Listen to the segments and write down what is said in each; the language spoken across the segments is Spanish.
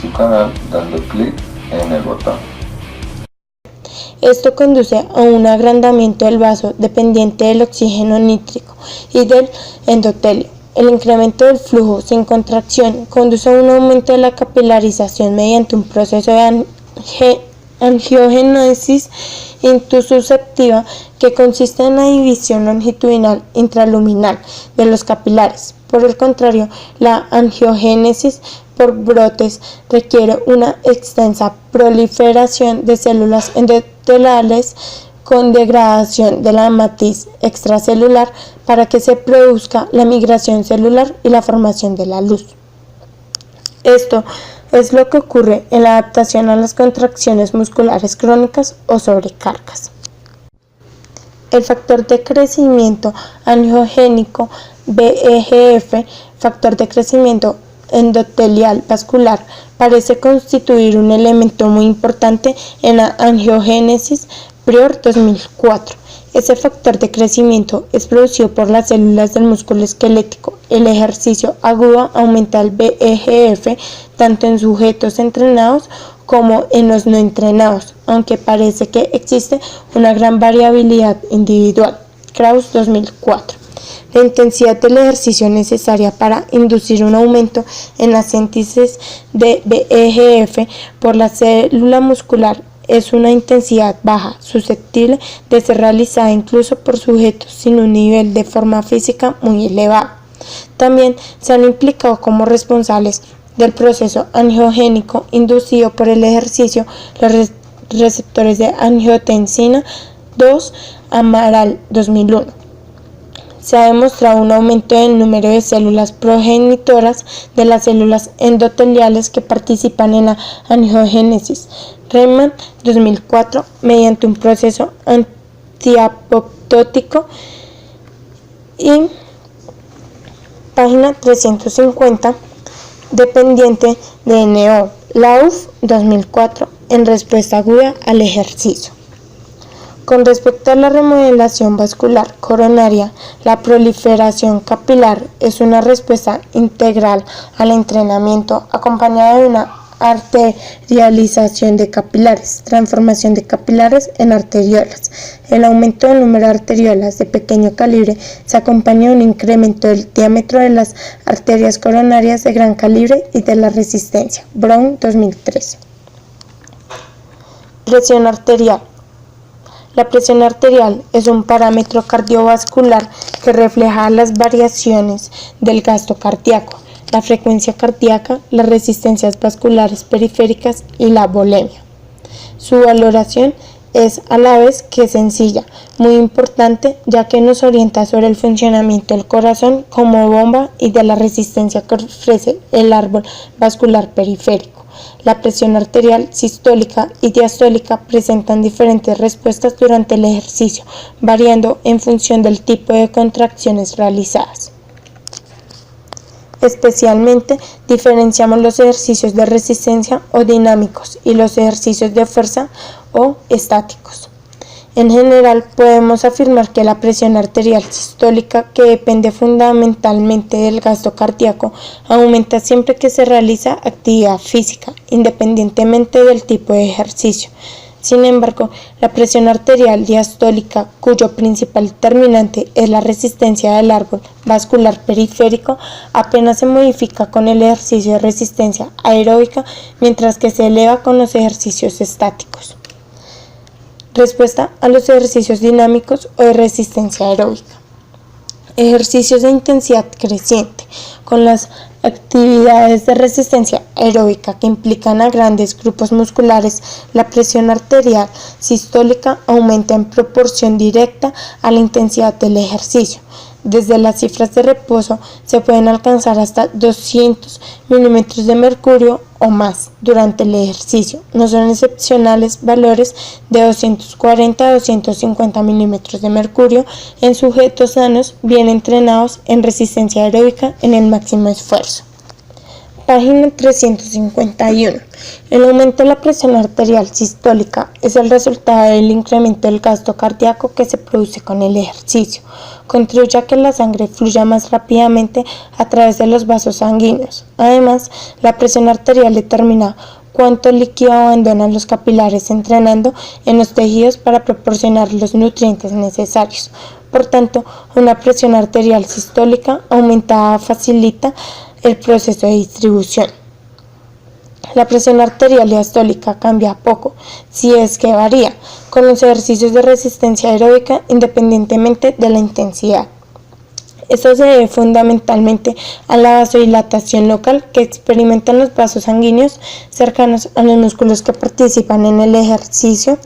su canal dando clic en el botón. Esto conduce a un agrandamiento del vaso dependiente del oxígeno nítrico y del endotelio. El incremento del flujo sin contracción conduce a un aumento de la capilarización mediante un proceso de angiogénesis intususceptiva que consiste en la división longitudinal intraluminal de los capilares. Por el contrario, la angiogénesis por brotes requiere una extensa proliferación de células endoteliales con degradación de la matriz extracelular para que se produzca la migración celular y la formación de la luz. Esto es lo que ocurre en la adaptación a las contracciones musculares crónicas o sobrecargas. El factor de crecimiento angiogénico VEGF, factor de crecimiento endotelial vascular, parece constituir un elemento muy importante en la angiogénesis Prior 2004. Ese factor de crecimiento es producido por las células del músculo esquelético. El ejercicio agudo aumenta el VEGF tanto en sujetos entrenados como en los no entrenados, aunque parece que existe una gran variabilidad individual. Krauss 2004. La intensidad del ejercicio necesaria para inducir un aumento en la síntesis de VEGF por la célula muscular es una intensidad baja, susceptible de ser realizada incluso por sujetos sin un nivel de forma física muy elevado. También se han implicado como responsables del proceso angiogénico inducido por el ejercicio los receptores de angiotensina 2, Amaral 2001. Se ha demostrado un aumento en el número de células progenitoras de las células endoteliales que participan en la angiogénesis. Reimann 2004, mediante un proceso antiapoptótico. Y página 350, dependiente de NO. Lauf 2004, en respuesta aguda al ejercicio. Con respecto a la remodelación vascular coronaria, la proliferación capilar es una respuesta integral al entrenamiento acompañada de una arterialización de capilares, transformación de capilares en arteriolas. El aumento del número de arteriolas de pequeño calibre se acompaña de un incremento del diámetro de las arterias coronarias de gran calibre y de la resistencia. Brown 2013. Presión arterial. La presión arterial es un parámetro cardiovascular que refleja las variaciones del gasto cardíaco, la frecuencia cardíaca, las resistencias vasculares periféricas y la volemia. Su valoración es a la vez que sencilla, muy importante, ya que nos orienta sobre el funcionamiento del corazón como bomba y de la resistencia que ofrece el árbol vascular periférico. La presión arterial sistólica y diastólica presentan diferentes respuestas durante el ejercicio, variando en función del tipo de contracciones realizadas. Especialmente diferenciamos los ejercicios de resistencia o dinámicos y los ejercicios de fuerza o estáticos. En general, podemos afirmar que la presión arterial sistólica, que depende fundamentalmente del gasto cardíaco, aumenta siempre que se realiza actividad física, independientemente del tipo de ejercicio. Sin embargo, la presión arterial diastólica, cuyo principal determinante es la resistencia del árbol vascular periférico, apenas se modifica con el ejercicio de resistencia aeróbica, mientras que se eleva con los ejercicios estáticos. Respuesta a los ejercicios dinámicos o de resistencia aeróbica. Ejercicios de intensidad creciente. Con las actividades de resistencia aeróbica que implican a grandes grupos musculares, la presión arterial sistólica aumenta en proporción directa a la intensidad del ejercicio. Desde las cifras de reposo se pueden alcanzar hasta 200 milímetros de mercurio o más durante el ejercicio. No son excepcionales valores de 240 a 250 milímetros de mercurio en sujetos sanos bien entrenados en resistencia aeróbica en el máximo esfuerzo. Página 351. El aumento de la presión arterial sistólica es el resultado del incremento del gasto cardíaco que se produce con el ejercicio. Contribuye a que la sangre fluya más rápidamente a través de los vasos sanguíneos. Además, la presión arterial determina cuánto líquido abandonan los capilares entrenando en los tejidos para proporcionar los nutrientes necesarios. Por tanto, una presión arterial sistólica aumentada facilita el proceso de distribución. La presión arterial diastólica cambia poco, si es que varía, con los ejercicios de resistencia aeróbica independientemente de la intensidad. Esto se debe fundamentalmente a la vasodilatación local que experimentan los vasos sanguíneos cercanos a los músculos que participan en el ejercicio.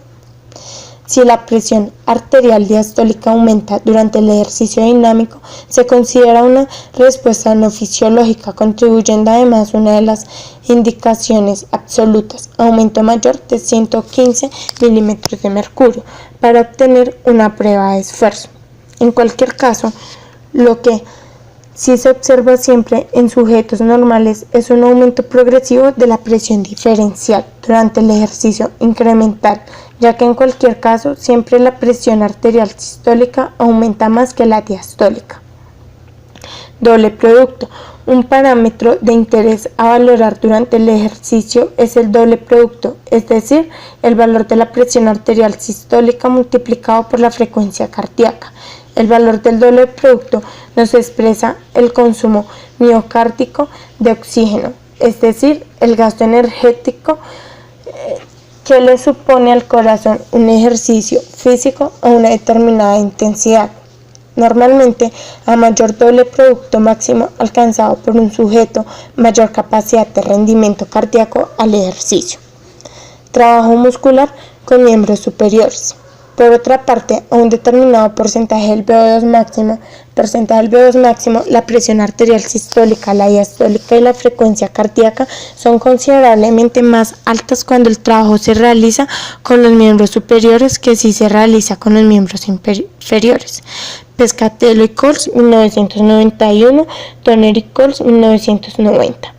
Si la presión arterial diastólica aumenta durante el ejercicio dinámico, se considera una respuesta no fisiológica, contribuyendo además una de las indicaciones absolutas, aumento mayor de 115 milímetros de mercurio, para obtener una prueba de esfuerzo. En cualquier caso, lo que sí se observa siempre en sujetos normales es un aumento progresivo de la presión diferencial durante el ejercicio incremental, ya que en cualquier caso siempre la presión arterial sistólica aumenta más que la diastólica. Doble producto. Un parámetro de interés a valorar durante el ejercicio es el doble producto, es decir, el valor de la presión arterial sistólica multiplicado por la frecuencia cardíaca. El valor del doble producto nos expresa el consumo miocárdico de oxígeno, es decir, el gasto energético que le supone al corazón un ejercicio físico a una determinada intensidad. Normalmente, a mayor doble producto máximo alcanzado por un sujeto, mayor capacidad de rendimiento cardíaco al ejercicio. Trabajo muscular con miembros superiores. Por otra parte, a un determinado porcentaje del VO2 máximo, la presión arterial sistólica, la diastólica y la frecuencia cardíaca son considerablemente más altas cuando el trabajo se realiza con los miembros superiores que si se realiza con los miembros inferiores. Pescatello y Coles, 1991, Toner y Coles, 1990.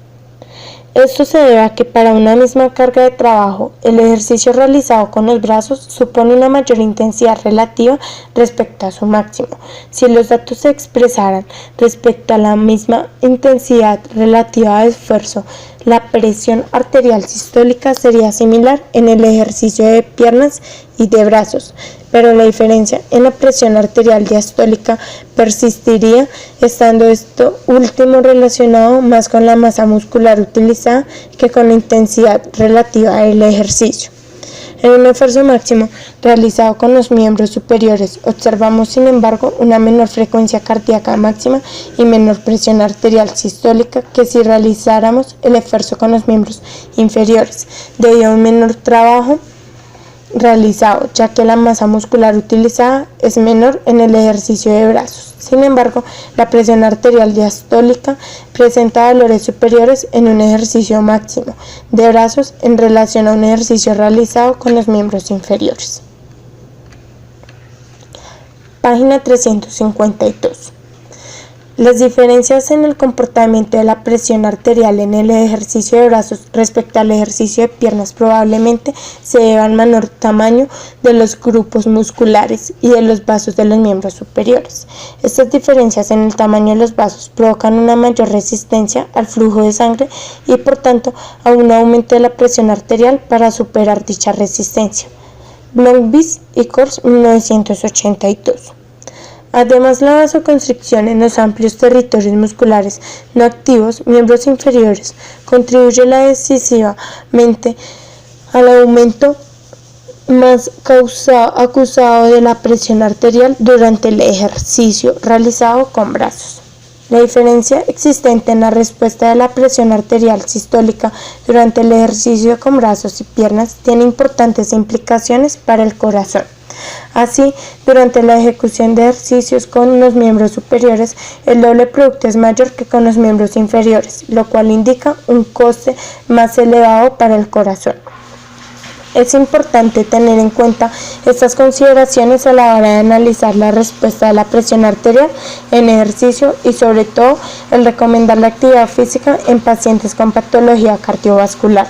Esto se debe a que para una misma carga de trabajo, el ejercicio realizado con los brazos supone una mayor intensidad relativa respecto a su máximo. Si los datos se expresaran respecto a la misma intensidad relativa de esfuerzo, la presión arterial sistólica sería similar en el ejercicio de piernas y de brazos, pero la diferencia en la presión arterial diastólica persistiría, estando esto último relacionado más con la masa muscular utilizada que con la intensidad relativa del ejercicio. En un esfuerzo máximo realizado con los miembros superiores, observamos sin embargo una menor frecuencia cardíaca máxima y menor presión arterial sistólica que si realizáramos el esfuerzo con los miembros inferiores, debido a un menor trabajo realizado, ya que la masa muscular utilizada es menor en el ejercicio de brazos. Sin embargo, la presión arterial diastólica presenta valores superiores en un ejercicio máximo de brazos en relación a un ejercicio realizado con los miembros inferiores. Página 352. Las diferencias en el comportamiento de la presión arterial en el ejercicio de brazos respecto al ejercicio de piernas probablemente se deban al menor tamaño de los grupos musculares y de los vasos de los miembros superiores. Estas diferencias en el tamaño de los vasos provocan una mayor resistencia al flujo de sangre y por tanto a un aumento de la presión arterial para superar dicha resistencia. Blomqvist y Coles, 1982. Además, la vasoconstricción en los amplios territorios musculares no activos, miembros inferiores, contribuye decisivamente al aumento más acusado de la presión arterial durante el ejercicio realizado con brazos. La diferencia existente en la respuesta de la presión arterial sistólica durante el ejercicio con brazos y piernas tiene importantes implicaciones para el corazón. Así, durante la ejecución de ejercicios con los miembros superiores, el doble producto es mayor que con los miembros inferiores, lo cual indica un coste más elevado para el corazón. Es importante tener en cuenta Estas consideraciones a la hora de analizar la respuesta de la presión arterial en ejercicio y sobre todo el recomendar la actividad física en pacientes con patología cardiovascular.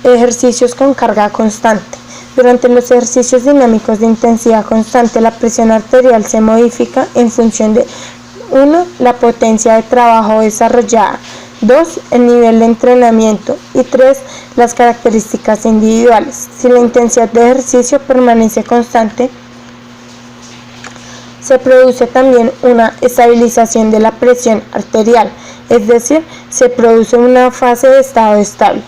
Ejercicios con carga constante. Durante los ejercicios dinámicos de intensidad constante, la presión arterial se modifica en función de 1. La potencia de trabajo desarrollada, 2. El nivel de entrenamiento y 3. Las características individuales. Si la intensidad de ejercicio permanece constante, se produce también una estabilización de la presión arterial, es decir, se produce una fase de estado estable.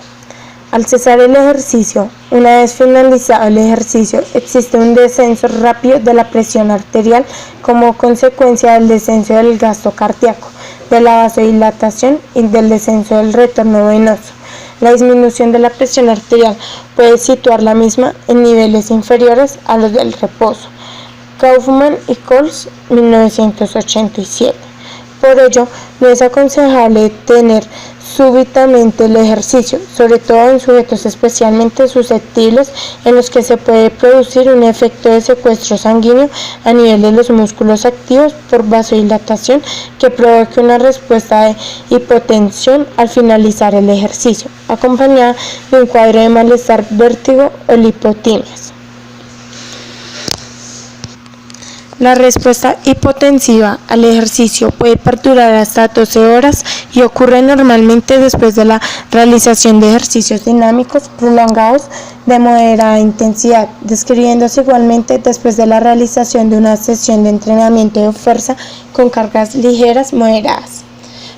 Al cesar el ejercicio, una vez finalizado el ejercicio, existe un descenso rápido de la presión arterial como consecuencia del descenso del gasto cardíaco, de la vasodilatación y del descenso del retorno venoso. La disminución de la presión arterial puede situar la misma en niveles inferiores a los del reposo. Kaufman y Coles, 1987. Por ello, no es aconsejable tener súbitamente el ejercicio, sobre todo en sujetos especialmente susceptibles en los que se puede producir un efecto de secuestro sanguíneo a nivel de los músculos activos por vasodilatación que provoque una respuesta de hipotensión al finalizar el ejercicio, acompañada de un cuadro de malestar, vértigo o lipotimias. La respuesta hipotensiva al ejercicio puede perdurar hasta 12 horas y ocurre normalmente después de la realización de ejercicios dinámicos prolongados de moderada intensidad, describiéndose igualmente después de la realización de una sesión de entrenamiento de fuerza con cargas ligeras moderadas.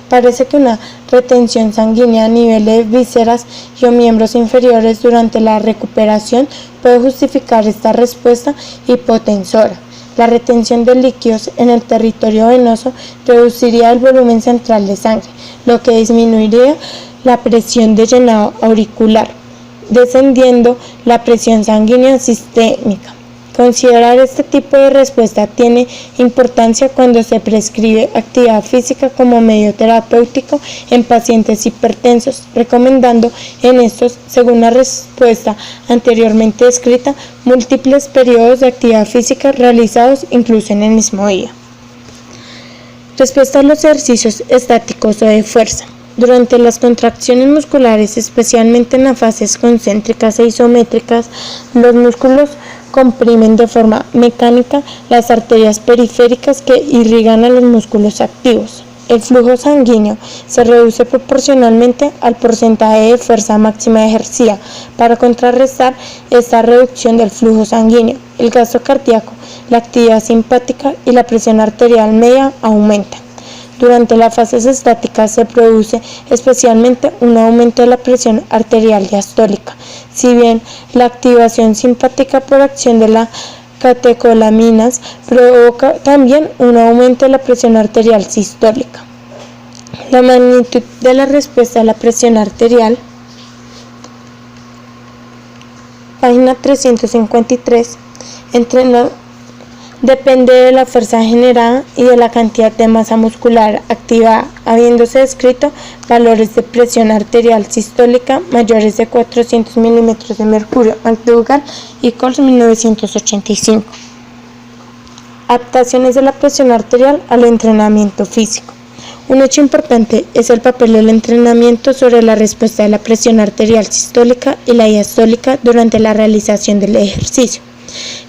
Parece que una retención sanguínea a nivel de vísceras y o miembros inferiores durante la recuperación puede justificar esta respuesta hipotensora. La retención de líquidos en el territorio venoso reduciría el volumen central de sangre, lo que disminuiría la presión de llenado auricular, descendiendo la presión sanguínea sistémica. Considerar este tipo de respuesta tiene importancia cuando se prescribe actividad física como medio terapéutico en pacientes hipertensos, recomendando en estos, según la respuesta anteriormente descrita, múltiples periodos de actividad física realizados incluso en el mismo día. Respuesta a los ejercicios estáticos o de fuerza. Durante las contracciones musculares, especialmente en las fases concéntricas e isométricas, los músculos comprimen de forma mecánica las arterias periféricas que irrigan a los músculos activos. El flujo sanguíneo se reduce proporcionalmente al porcentaje de fuerza máxima ejercida. Para contrarrestar esta reducción del flujo sanguíneo, el gasto cardíaco, la actividad simpática y la presión arterial media aumentan. Durante las fases estáticas se produce especialmente un aumento de la presión arterial diastólica, si bien la activación simpática por acción de las catecolaminas provoca también un aumento de la presión arterial sistólica. La magnitud de la respuesta a la presión arterial, página 353, depende de la fuerza generada y de la cantidad de masa muscular activada, habiéndose descrito valores de presión arterial sistólica mayores de 400 milímetros de mercurio, McDougall y Coles, 1985. Adaptaciones de la presión arterial al entrenamiento físico. Un hecho importante es el papel del entrenamiento sobre la respuesta de la presión arterial sistólica y la diastólica durante la realización del ejercicio.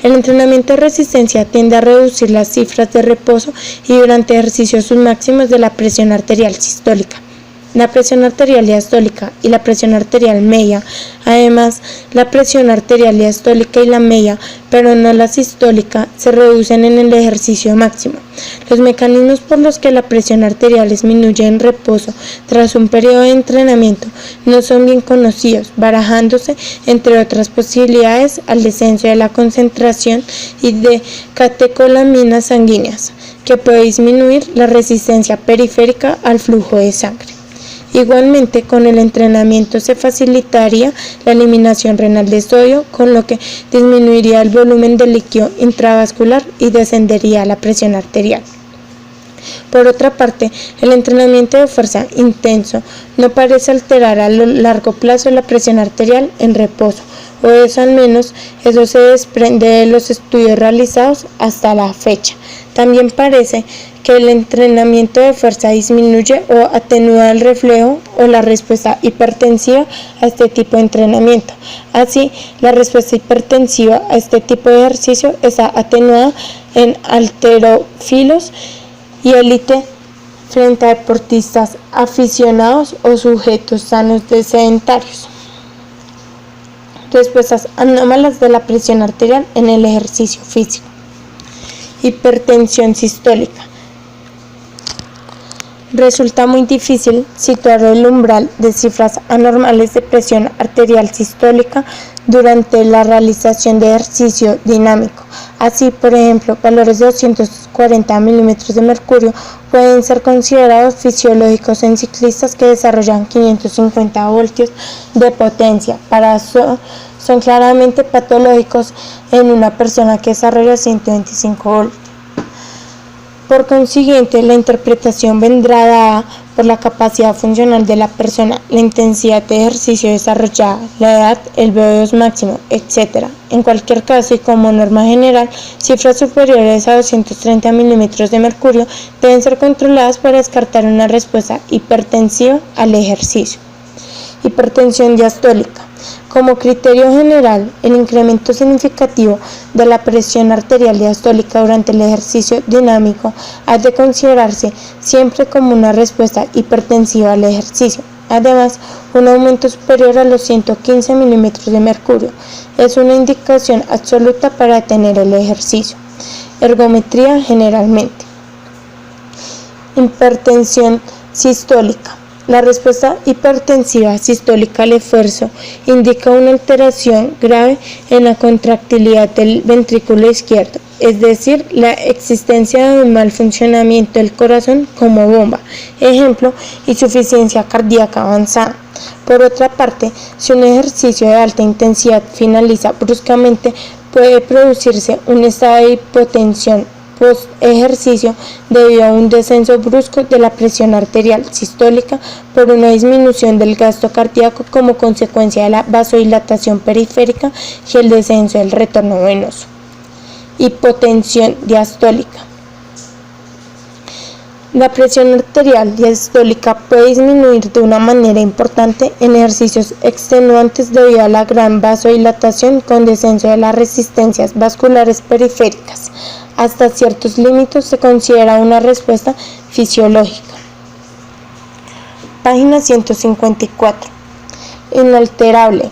El entrenamiento de resistencia tiende a reducir las cifras de reposo y durante ejercicios submáximos de la presión arterial sistólica, la presión arterial diastólica y la presión arterial media. Además, la presión arterial diastólica y la media, pero no la sistólica, se reducen en el ejercicio máximo. Los mecanismos por los que la presión arterial disminuye en reposo tras un periodo de entrenamiento no son bien conocidos, barajándose, entre otras posibilidades, al descenso de la concentración y de catecolaminas sanguíneas, que puede disminuir la resistencia periférica al flujo de sangre. Igualmente, con el entrenamiento se facilitaría la eliminación renal de sodio, con lo que disminuiría el volumen de líquido intravascular y descendería la presión arterial. Por otra parte, el entrenamiento de fuerza intenso no parece alterar a largo plazo la presión arterial en reposo, o eso al menos eso se desprende de los estudios realizados hasta la fecha. También parece que el entrenamiento de fuerza disminuye o atenúa el reflejo o la respuesta hipertensiva a este tipo de entrenamiento. Así, la respuesta hipertensiva a este tipo de ejercicio está atenuada en halterófilos y élite frente a deportistas aficionados o sujetos sanos de sedentarios. Respuestas anómalas de la presión arterial en el ejercicio físico. Hipertensión sistólica. Resulta muy difícil situar el umbral de cifras anormales de presión arterial sistólica durante la realización de ejercicio dinámico. Así, por ejemplo, valores de 240 milímetros de mercurio pueden ser considerados fisiológicos en ciclistas que desarrollan 550 voltios de potencia. Son claramente patológicos en una persona que desarrolla 125 voltios. Por consiguiente, la interpretación vendrá dada por la capacidad funcional de la persona, la intensidad de ejercicio desarrollada, la edad, el VO2 máximo, etc. En cualquier caso y como norma general, cifras superiores a 230 milímetros de mercurio deben ser controladas para descartar una respuesta hipertensiva al ejercicio. Hipertensión diastólica. Como criterio general, el incremento significativo de la presión arterial diastólica durante el ejercicio dinámico ha de considerarse siempre como una respuesta hipertensiva al ejercicio. Además, un aumento superior a los 115 milímetros de mercurio es una indicación absoluta para detener el ejercicio. Ergometría generalmente. Hipertensión sistólica. La respuesta hipertensiva sistólica al esfuerzo indica una alteración grave en la contractilidad del ventrículo izquierdo, es decir, la existencia de un mal funcionamiento del corazón como bomba, ejemplo, insuficiencia cardíaca avanzada. Por otra parte, si un ejercicio de alta intensidad finaliza bruscamente, puede producirse un estado de hipotensión post ejercicio debido a un descenso brusco de la presión arterial sistólica por una disminución del gasto cardíaco como consecuencia de la vasodilatación periférica y el descenso del retorno venoso. Hipotensión diastólica. La presión arterial diastólica puede disminuir de una manera importante en ejercicios extenuantes debido a la gran vasodilatación con descenso de las resistencias vasculares periféricas. Hasta ciertos límites se considera una respuesta fisiológica. Página 154. Inalterable.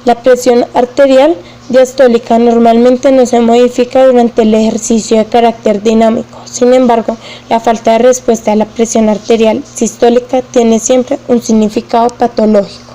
La presión arterial diastólica normalmente no se modifica durante el ejercicio de carácter dinámico. Sin embargo, la falta de respuesta a la presión arterial sistólica tiene siempre un significado patológico.